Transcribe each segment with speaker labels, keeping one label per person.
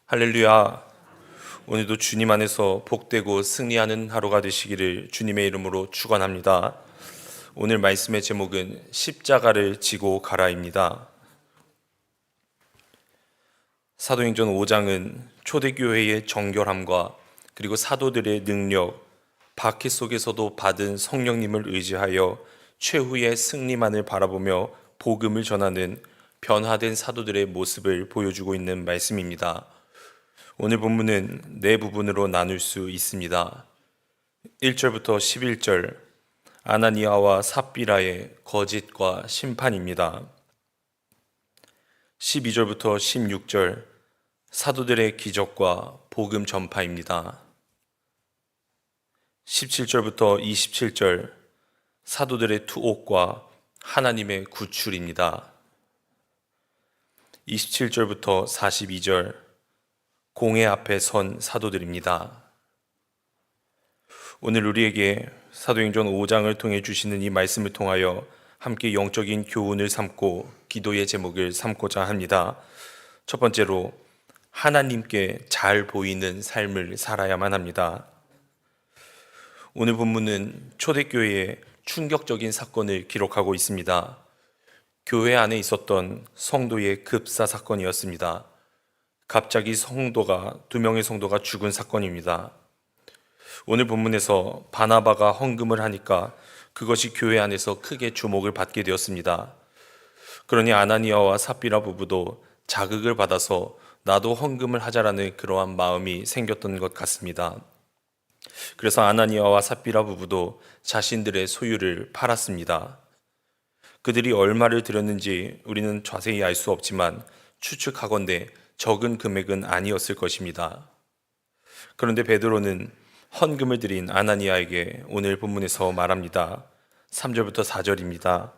Speaker 1: 할렐루야. 오늘도 주님 안에서 복되고 승리하는 하루가 되시기를 주님의 이름으로 축원합니다. 오늘 말씀의 제목은 십자가를 지고 가라입니다. 사도행전 5장은 초대교회의 정결함과 그리고 사도들의 능력, 박해 속에서도 받은 성령님을 의지하여 최후의 승리만을 바라보며 복음을 전하는 변화된 사도들의 모습을 보여주고 있는 말씀입니다. 오늘 본문은 네 부분으로 나눌 수 있습니다. 1절부터 11절, 아나니아와 삽비라의 거짓과 심판입니다. 12절부터 16절, 사도들의 기적과 복음 전파입니다. 17절부터 27절, 사도들의 투옥과 하나님의 구출입니다. 27절부터 42절, 공회 앞에 선 사도들입니다. 오늘 우리에게 사도행전 5장을 통해 주시는 이 말씀을 통하여 함께 영적인 교훈을 삼고 기도의 제목을 삼고자 합니다. 첫 번째로, 하나님께 잘 보이는 삶을 살아야만 합니다. 오늘 본문은 초대교회의 충격적인 사건을 기록하고 있습니다. 교회 안에 있었던 성도의 급사 사건이었습니다. 갑자기 두 명의 성도가 죽은 사건입니다. 오늘 본문에서 바나바가 헌금을 하니까 그것이 교회 안에서 크게 주목을 받게 되었습니다. 그러니 아나니아와 삽비라 부부도 자극을 받아서 나도 헌금을 하자라는 그러한 마음이 생겼던 것 같습니다. 그래서 아나니아와 삽비라 부부도 자신들의 소유를 팔았습니다. 그들이 얼마를 들였는지 우리는 자세히 알 수 없지만 추측하건대 적은 금액은 아니었을 것입니다. 그런데 베드로는 헌금을 드린 아나니아에게 오늘 본문에서 말합니다. 3절부터 4절입니다.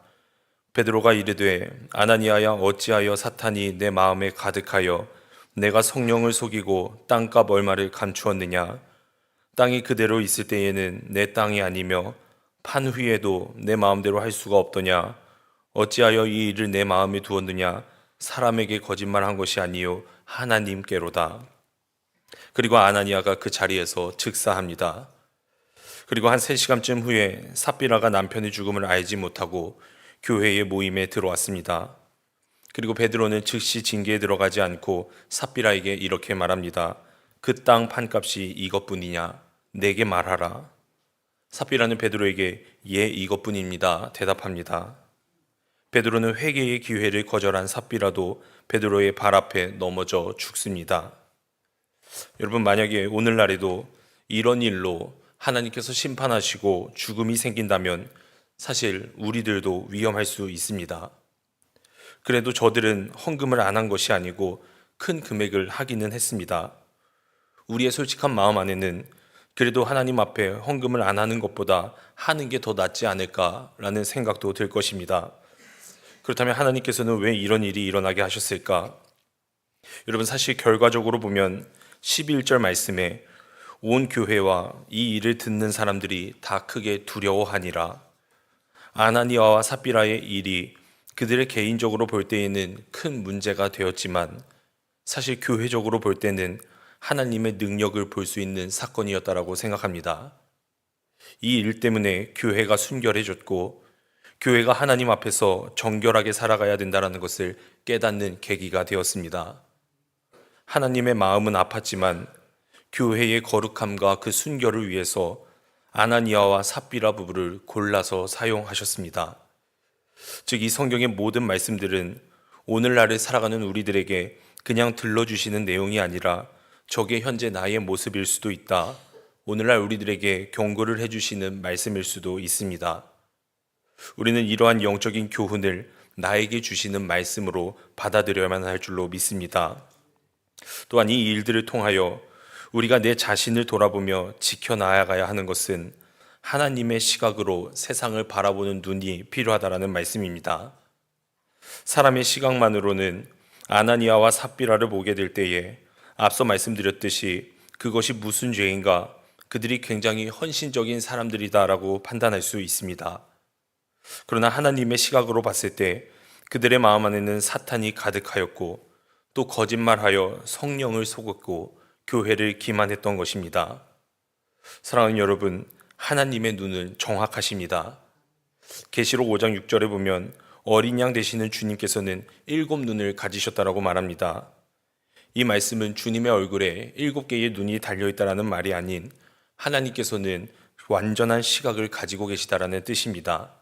Speaker 1: 베드로가 이르되 아나니아야, 어찌하여 사탄이 내 마음에 가득하여 내가 성령을 속이고 땅값 얼마를 감추었느냐? 땅이 그대로 있을 때에는 내 땅이 아니며 판 후에도 내 마음대로 할 수가 없더냐? 어찌하여 이 일을 내 마음에 두었느냐? 사람에게 거짓말한 것이 아니요 하나님께로다. 그리고 아나니아가 그 자리에서 즉사합니다. 그리고 한 3시간쯤 후에 삽비라가 남편의 죽음을 알지 못하고 교회의 모임에 들어왔습니다. 그리고 베드로는 즉시 징계에 들어가지 않고 삽비라에게 이렇게 말합니다. 그 땅 판값이 이것뿐이냐? 내게 말하라. 삽비라는 베드로에게 예, 이것뿐입니다 대답합니다. 베드로는 회개의 기회를 거절한 삽비라도 베드로의 발 앞에 넘어져 죽습니다. 여러분, 만약에 오늘날에도 이런 일로 하나님께서 심판하시고 죽음이 생긴다면 사실 우리들도 위험할 수 있습니다. 그래도 저들은 헌금을 안 한 것이 아니고 큰 금액을 하기는 했습니다. 우리의 솔직한 마음 안에는 그래도 하나님 앞에 헌금을 안 하는 것보다 하는 게 더 낫지 않을까라는 생각도 들 것입니다. 그렇다면 하나님께서는 왜 이런 일이 일어나게 하셨을까? 여러분, 사실 결과적으로 보면 11절 말씀에 온 교회와 이 일을 듣는 사람들이 다 크게 두려워하니라. 아나니아와 삽비라의 일이 그들의 개인적으로 볼 때에는 큰 문제가 되었지만 사실 교회적으로 볼 때는 하나님의 능력을 볼 수 있는 사건이었다라고 생각합니다. 이 일 때문에 교회가 순결해졌고 교회가 하나님 앞에서 정결하게 살아가야 된다는 것을 깨닫는 계기가 되었습니다. 하나님의 마음은 아팠지만 교회의 거룩함과 그 순결을 위해서 아나니아와 삽비라 부부를 골라서 사용하셨습니다. 즉, 이 성경의 모든 말씀들은 오늘날을 살아가는 우리들에게 그냥 들려주시는 내용이 아니라 저게 현재 나의 모습일 수도 있다, 오늘날 우리들에게 경고를 해주시는 말씀일 수도 있습니다. 우리는 이러한 영적인 교훈을 나에게 주시는 말씀으로 받아들여야만 할 줄로 믿습니다. 또한 이 일들을 통하여 우리가 내 자신을 돌아보며 지켜나가야 하는 것은 하나님의 시각으로 세상을 바라보는 눈이 필요하다라는 말씀입니다. 사람의 시각만으로는 아나니아와 삽비라를 보게 될 때에 앞서 말씀드렸듯이 그것이 무슨 죄인가, 그들이 굉장히 헌신적인 사람들이다라고 판단할 수 있습니다. 그러나 하나님의 시각으로 봤을 때 그들의 마음 안에는 사탄이 가득하였고 또 거짓말하여 성령을 속였고 교회를 기만했던 것입니다. 사랑하는 여러분, 하나님의 눈은 정확하십니다. 계시록 5장 6절에 보면 어린 양 되시는 주님께서는 7눈을 가지셨다라고 말합니다. 이 말씀은 주님의 얼굴에 7개의 눈이 달려있다라는 말이 아닌 하나님께서는 완전한 시각을 가지고 계시다라는 뜻입니다.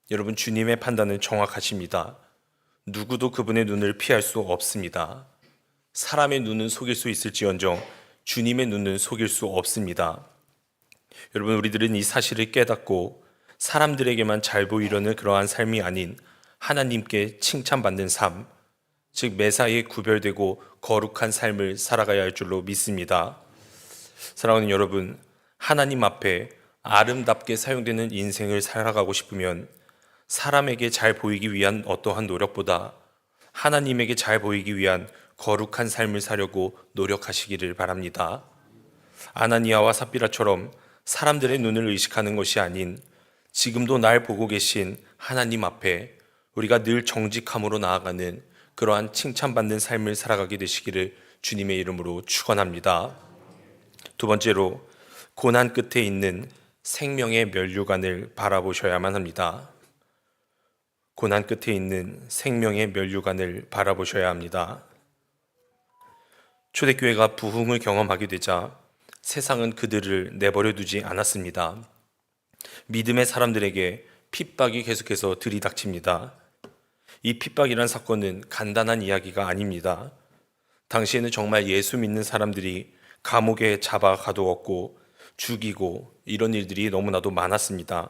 Speaker 1: 여러분, 주님의 판단은 정확하십니다. 누구도 그분의 눈을 피할 수 없습니다. 사람의 눈은 속일 수 있을지언정 주님의 눈은 속일 수 없습니다. 여러분, 우리들은 이 사실을 깨닫고 사람들에게만 잘 보이려는 그러한 삶이 아닌 하나님께 칭찬받는 삶, 즉 매사에 구별되고 거룩한 삶을 살아가야 할 줄로 믿습니다. 사랑하는 여러분, 하나님 앞에 아름답게 사용되는 인생을 살아가고 싶으면 사람에게 잘 보이기 위한 어떠한 노력보다 하나님에게 잘 보이기 위한 거룩한 삶을 사려고 노력하시기를 바랍니다. 아나니아와 삽비라처럼 사람들의 눈을 의식하는 것이 아닌 지금도 날 보고 계신 하나님 앞에 우리가 늘 정직함으로 나아가는 그러한 칭찬받는 삶을 살아가게 되시기를 주님의 이름으로 축원합니다. 두 번째로, 고난 끝에 있는 생명의 면류관을 바라보셔야만 합니다. 고난 끝에 있는 생명의 면류관을 바라보셔야 합니다. 초대교회가 부흥을 경험하게 되자 세상은 그들을 내버려 두지 않았습니다. 믿음의 사람들에게 핍박이 계속해서 들이닥칩니다. 이 핍박이란 사건은 간단한 이야기가 아닙니다. 당시에는 정말 예수 믿는 사람들이 감옥에 잡아 가두었고 죽이고 이런 일들이 너무나도 많았습니다.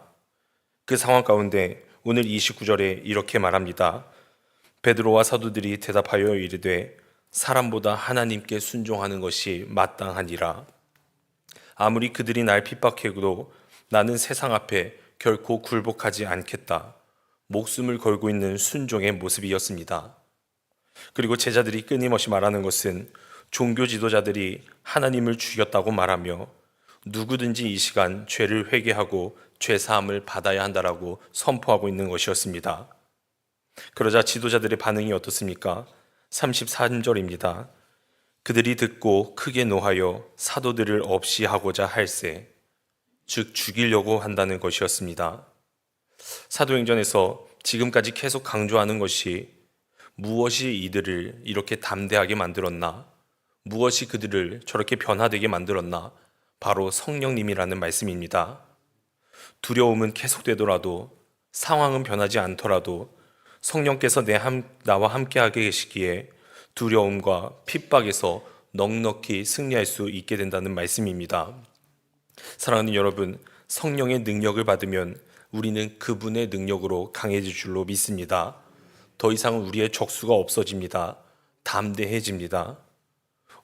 Speaker 1: 그 상황 가운데 오늘 29절에 이렇게 말합니다. 베드로와 사도들이 대답하여 이르되 사람보다 하나님께 순종하는 것이 마땅하니라. 아무리 그들이 날 핍박해도 나는 세상 앞에 결코 굴복하지 않겠다. 목숨을 걸고 있는 순종의 모습이었습니다. 그리고 제자들이 끊임없이 말하는 것은 종교 지도자들이 하나님을 죽였다고 말하며 누구든지 이 시간 죄를 회개하고 죄사함을 받아야 한다라고 선포하고 있는 것이었습니다. 그러자 지도자들의 반응이 어떻습니까? 33절입니다. 그들이 듣고 크게 노하여 사도들을 없이 하고자 할세, 즉 죽이려고 한다는 것이었습니다. 사도행전에서 지금까지 계속 강조하는 것이 무엇이 이들을 이렇게 담대하게 만들었나? 무엇이 그들을 저렇게 변화되게 만들었나? 바로 성령님이라는 말씀입니다. 두려움은 계속되더라도, 상황은 변하지 않더라도 성령께서 나와 함께하게 계시기에 두려움과 핍박에서 넉넉히 승리할 수 있게 된다는 말씀입니다. 사랑하는 여러분, 성령의 능력을 받으면 우리는 그분의 능력으로 강해질 줄로 믿습니다. 더 이상 우리의 적수가 없어집니다. 담대해집니다.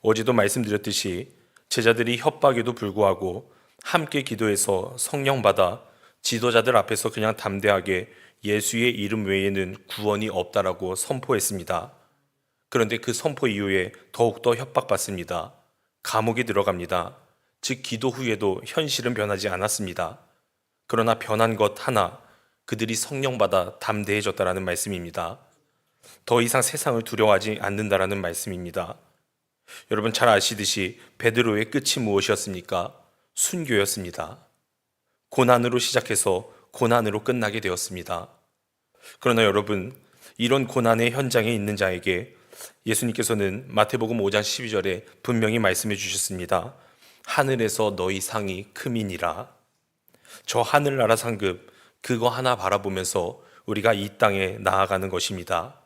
Speaker 1: 어제도 말씀드렸듯이 제자들이 협박에도 불구하고 함께 기도해서 성령 받아 지도자들 앞에서 그냥 담대하게 예수의 이름 외에는 구원이 없다라고 선포했습니다. 그런데 그 선포 이후에 더욱더 협박받습니다. 감옥에 들어갑니다. 즉 기도 후에도 현실은 변하지 않았습니다. 그러나 변한 것 하나, 그들이 성령 받아 담대해졌다라는 말씀입니다. 더 이상 세상을 두려워하지 않는다라는 말씀입니다. 여러분 잘 아시듯이 베드로의 끝이 무엇이었습니까? 순교였습니다. 고난으로 시작해서 고난으로 끝나게 되었습니다. 그러나 여러분, 이런 고난의 현장에 있는 자에게 예수님께서는 마태복음 5장 12절에 분명히 말씀해 주셨습니다. 하늘에서 너희 상이 크미니라. 저 하늘나라 상급, 그거 하나 바라보면서 우리가 이 땅에 나아가는 것입니다.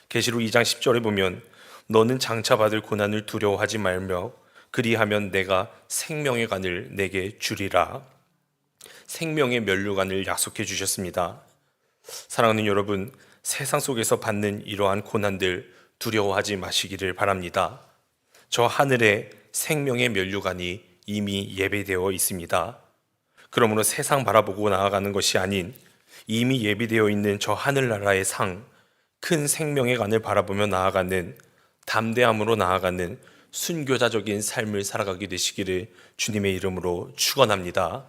Speaker 1: 계시록 2장 10절에 보면 너는 장차 받을 고난을 두려워하지 말며 그리하면 내가 생명의 관을 내게 주리라. 생명의 면류관을 약속해 주셨습니다. 사랑하는 여러분, 세상 속에서 받는 이러한 고난들 두려워하지 마시기를 바랍니다. 저 하늘에 생명의 면류관이 이미 예배되어 있습니다. 그러므로 세상 바라보고 나아가는 것이 아닌 이미 예비되어 있는 저 하늘나라의 상, 큰 생명의 관을 바라보며 나아가는, 담대함으로 나아가는 순교자적인 삶을 살아가게 되시기를 주님의 이름으로 축원합니다.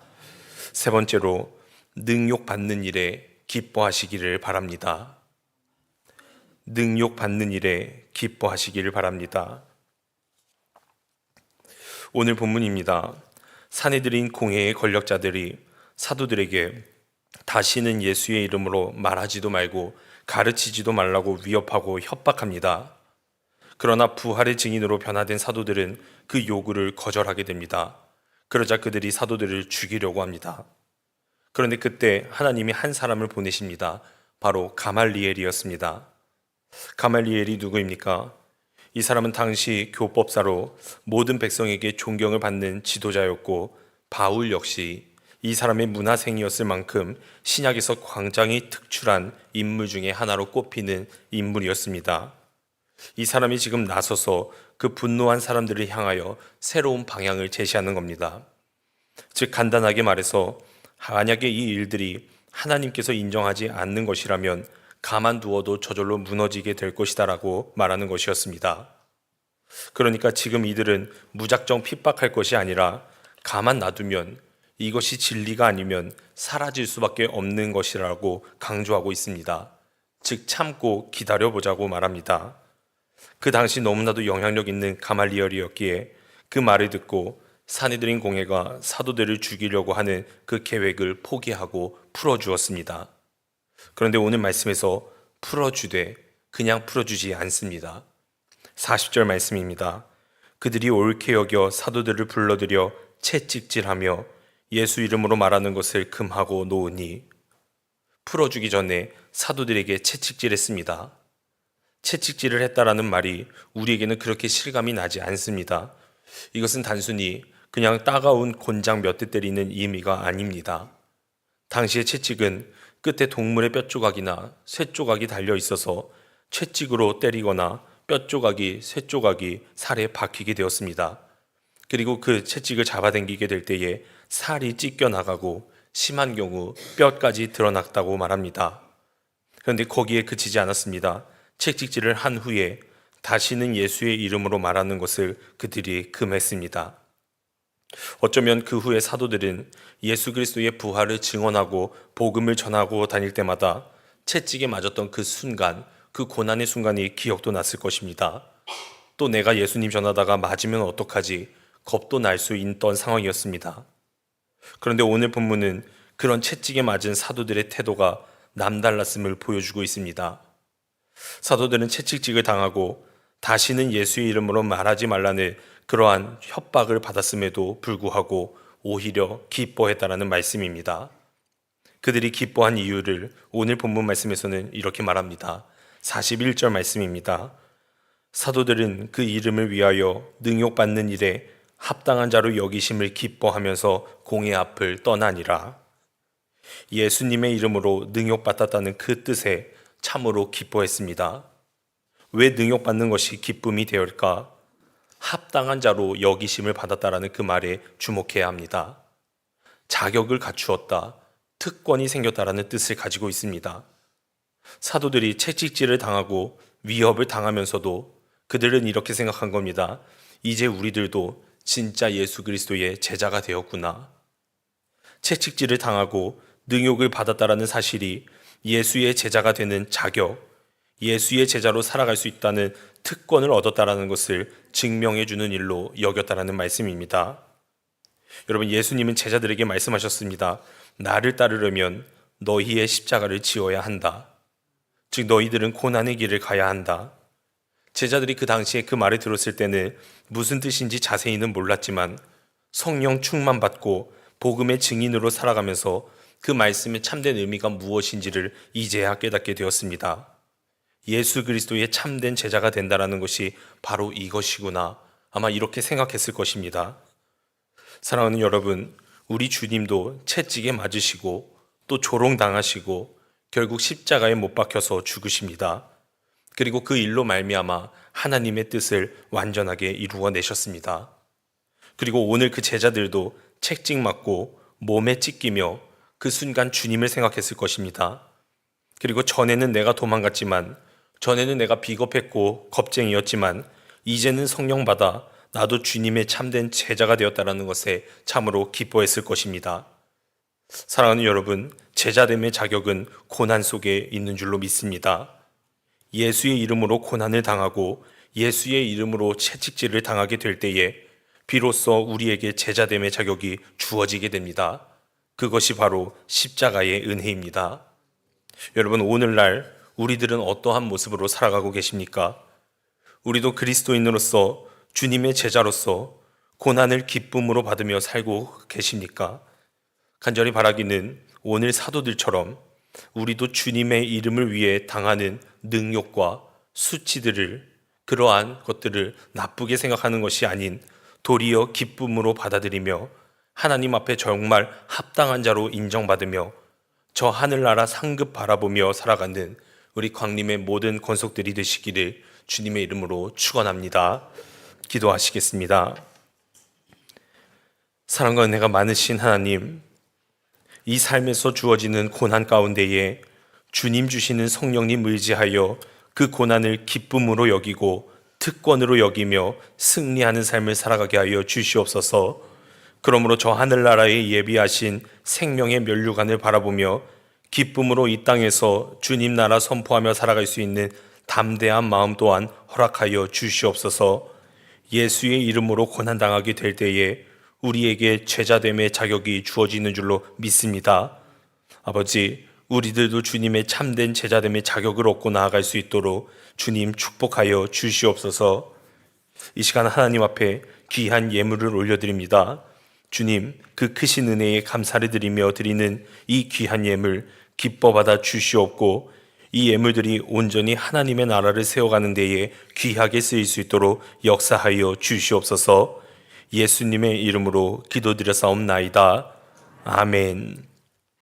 Speaker 1: 세 번째로, 능욕받는 일에 기뻐하시기를 바랍니다. 능욕받는 일에 기뻐하시기를 바랍니다. 오늘 본문입니다. 사내들인 공회의 권력자들이 사도들에게 다시는 예수의 이름으로 말하지도 말고 가르치지도 말라고 위협하고 협박합니다. 그러나 부활의 증인으로 변화된 사도들은 그 요구를 거절하게 됩니다. 그러자 그들이 사도들을 죽이려고 합니다. 그런데 그때 하나님이 한 사람을 보내십니다. 바로 가말리엘이었습니다. 가말리엘이 누구입니까? 이 사람은 당시 교법사로 모든 백성에게 존경을 받는 지도자였고, 바울 역시 이 사람의 문화생이었을 만큼 신약에서 굉장히 특출한 인물 중에 하나로 꼽히는 인물이었습니다. 이 사람이 지금 나서서 그 분노한 사람들을 향하여 새로운 방향을 제시하는 겁니다. 즉 간단하게 말해서 만약에 이 일들이 하나님께서 인정하지 않는 것이라면 가만두어도 저절로 무너지게 될 것이다 라고 말하는 것이었습니다. 그러니까 지금 이들은 무작정 핍박할 것이 아니라 가만 놔두면 이것이 진리가 아니면 사라질 수밖에 없는 것이라고 강조하고 있습니다. 즉 참고 기다려보자고 말합니다. 그 당시 너무나도 영향력 있는 가말리엘이었기에 그 말을 듣고 사내들인 공회가 사도들을 죽이려고 하는 그 계획을 포기하고 풀어주었습니다. 그런데 오늘 말씀에서 풀어주되 그냥 풀어주지 않습니다. 40절 말씀입니다. 그들이 옳게 여겨 사도들을 불러들여 채찍질하며 예수 이름으로 말하는 것을 금하고 놓으니, 풀어주기 전에 사도들에게 채찍질했습니다. 채찍질을 했다라는 말이 우리에게는 그렇게 실감이 나지 않습니다. 이것은 단순히 그냥 따가운 곤장 몇 대 때리는 의미가 아닙니다. 당시의 채찍은 끝에 동물의 뼈 조각이나 쇠 조각이 달려 있어서 채찍으로 때리거나 뼈 조각이, 쇠 조각이 살에 박히게 되었습니다. 그리고 그 채찍을 잡아당기게 될 때에 살이 찢겨나가고 심한 경우 뼈까지 드러났다고 말합니다. 그런데 거기에 그치지 않았습니다. 채찍질을 한 후에 다시는 예수의 이름으로 말하는 것을 그들이 금했습니다. 어쩌면 그 후에 사도들은 예수 그리스도의 부활을 증언하고 복음을 전하고 다닐 때마다 채찍에 맞았던 그 순간, 그 고난의 순간이 기억도 났을 것입니다. 또 내가 예수님 전하다가 맞으면 어떡하지? 겁도 날 수 있던 상황이었습니다. 그런데 오늘 본문은 그런 채찍에 맞은 사도들의 태도가 남달랐음을 보여주고 있습니다. 사도들은 채찍질을 당하고 다시는 예수의 이름으로 말하지 말라는 그러한 협박을 받았음에도 불구하고 오히려 기뻐했다라는 말씀입니다. 그들이 기뻐한 이유를 오늘 본문 말씀에서는 이렇게 말합니다. 41절 말씀입니다. 사도들은 그 이름을 위하여 능욕받는 일에 합당한 자로 여기심을 기뻐하면서 공회 앞을 떠나니라. 예수님의 이름으로 능욕받았다는 그 뜻에 참으로 기뻐했습니다. 왜 능욕받는 것이 기쁨이 되었을까? 합당한 자로 여기심을 받았다라는 그 말에 주목해야 합니다. 자격을 갖추었다, 특권이 생겼다라는 뜻을 가지고 있습니다. 사도들이 채찍질을 당하고 위협을 당하면서도 그들은 이렇게 생각한 겁니다. 이제 우리들도 진짜 예수 그리스도의 제자가 되었구나. 채찍질을 당하고 능욕을 받았다라는 사실이 예수의 제자가 되는 자격, 예수의 제자로 살아갈 수 있다는 특권을 얻었다라는 것을 증명해 주는 일로 여겼다라는 말씀입니다. 여러분, 예수님은 제자들에게 말씀하셨습니다. 나를 따르려면 너희의 십자가를 지어야 한다. 즉 너희들은 고난의 길을 가야 한다. 제자들이 그 당시에 그 말을 들었을 때는 무슨 뜻인지 자세히는 몰랐지만 성령 충만 받고 복음의 증인으로 살아가면서 그 말씀의 참된 의미가 무엇인지를 이제야 깨닫게 되었습니다. 예수 그리스도의 참된 제자가 된다는 것이 바로 이것이구나. 아마 이렇게 생각했을 것입니다. 사랑하는 여러분, 우리 주님도 채찍에 맞으시고 또 조롱당하시고 결국 십자가에 못 박혀서 죽으십니다. 그리고 그 일로 말미암아 하나님의 뜻을 완전하게 이루어내셨습니다. 그리고 오늘 그 제자들도 채찍 맞고 몸에 찢기며 그 순간 주님을 생각했을 것입니다. 그리고 전에는 내가 도망갔지만, 전에는 내가 비겁했고 겁쟁이였지만 이제는 성령 받아 나도 주님의 참된 제자가 되었다는 것에 참으로 기뻐했을 것입니다. 사랑하는 여러분, 제자됨의 자격은 고난 속에 있는 줄로 믿습니다. 예수의 이름으로 고난을 당하고 예수의 이름으로 채찍질을 당하게 될 때에 비로소 우리에게 제자됨의 자격이 주어지게 됩니다. 그것이 바로 십자가의 은혜입니다. 여러분, 오늘날 우리들은 어떠한 모습으로 살아가고 계십니까? 우리도 그리스도인으로서 주님의 제자로서 고난을 기쁨으로 받으며 살고 계십니까? 간절히 바라기는 오늘 사도들처럼 우리도 주님의 이름을 위해 당하는 능욕과 수치들을, 그러한 것들을 나쁘게 생각하는 것이 아닌 도리어 기쁨으로 받아들이며 하나님 앞에 정말 합당한 자로 인정받으며 저 하늘나라 상급 바라보며 살아가는 우리 광림의 모든 권속들이 되시기를 주님의 이름으로 축원합니다. 기도하시겠습니다. 사랑과 은혜가 많으신 하나님, 이 삶에서 주어지는 고난 가운데에 주님 주시는 성령님 의지하여 그 고난을 기쁨으로 여기고 특권으로 여기며 승리하는 삶을 살아가게 하여 주시옵소서. 그러므로 저 하늘나라에 예비하신 생명의 면류관을 바라보며 기쁨으로 이 땅에서 주님 나라 선포하며 살아갈 수 있는 담대한 마음 또한 허락하여 주시옵소서. 예수의 이름으로 고난당하게 될 때에 우리에게 제자됨의 자격이 주어지는 줄로 믿습니다. 아버지, 우리들도 주님의 참된 제자됨의 자격을 얻고 나아갈 수 있도록 주님 축복하여 주시옵소서. 이 시간 하나님 앞에 귀한 예물을 올려드립니다. 주님, 그 크신 은혜에 감사를 드리며 드리는 이 귀한 예물 기뻐 받아 주시옵고, 이 예물들이 온전히 하나님의 나라를 세워가는 데에 귀하게 쓰일 수 있도록 역사하여 주시옵소서. 예수님의 이름으로 기도드렸사옵나이다. 아멘.